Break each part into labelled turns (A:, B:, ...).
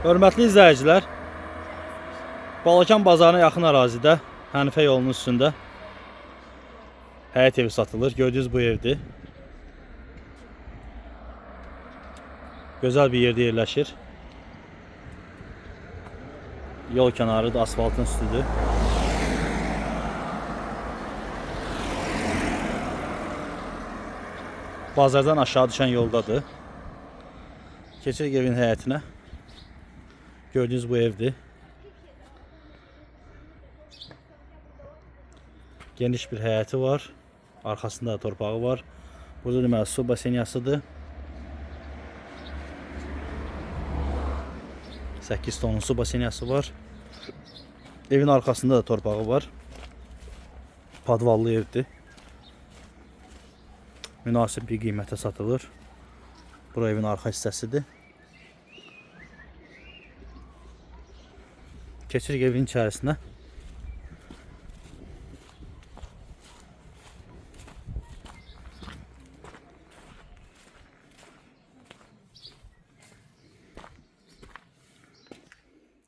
A: Hörmətli izləyicilər, Balakan bazarına yaxın ərazidə, Hənifə yolunun üstündə həyət evi satılır. Gördüyünüz bu evdir. Gözəl bir yerdə yerləşir. Yol kənarıdır, asfaltın üstüdür. Bazardan aşağı düşən yoldadır. Keçirik evin həyətinə. Gördüğünüz bu evdir. Geniş bir həyəti var. Arkasında torpağı var. Burada deməli su basenyasıdır. 8 tonun su basenyası var. Evin arkasında da torpağı var. Padvallı evdir. Münasib bir qiymətə satılır. Bura evin arxa hissəsidir. Keçirik evin içərisinə.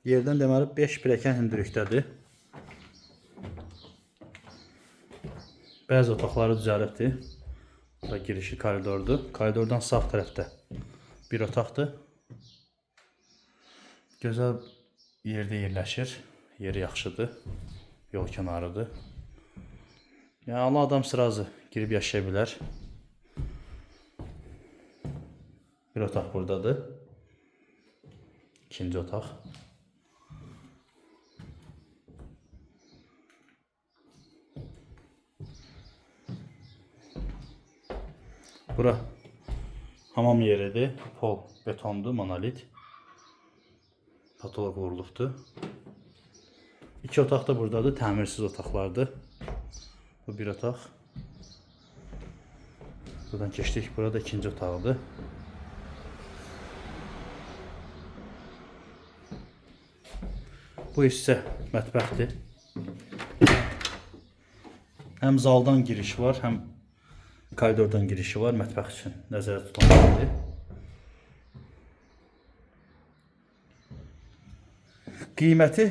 A: Yerdən deməli 5 pilləkən hündürlükdədir. Bəzi otaqları düzəlibdir. Bura girişi koridordur. Koridordan sağ tərəfdə bir otaqdır. Gözəl yerdə yerləşir. Yeri yaxşıdır. Yol kənarıdır. Yəni adam sırazı girib yaşaya bilər. Bir otaq buradadır. İkinci otaq. Bura hamam yeridir. Pol betondur, monolit. Patolog vurulubdur. İki otaq da buradadır. Təmirsiz otaqlardır. Bu bir otaq. Buradan keçdik. Burada ikinci otaqdır. Bu hissə mətbəxdir. Həm zaldan giriş var, həm koridordan girişi var. Mətbəx üçün nəzərdə tutulmalıdır. Qiyməti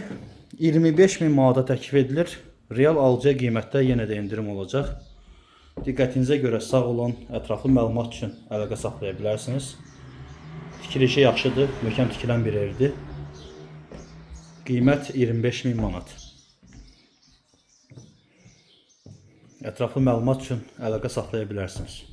A: 25.000 manata təklif edilir. Real alıcıya qiymətdə yenə də indirim olacaq. Diqqətinizə görə sağ olun. Ətraflı məlumat üçün əlaqə saxlaya bilərsiniz. Tikilişi yaxşıdır. Möhkəm tikilən bir evdir. Qiymət 25.000 manat. Ətraflı məlumat üçün əlaqə saxlaya bilərsiniz.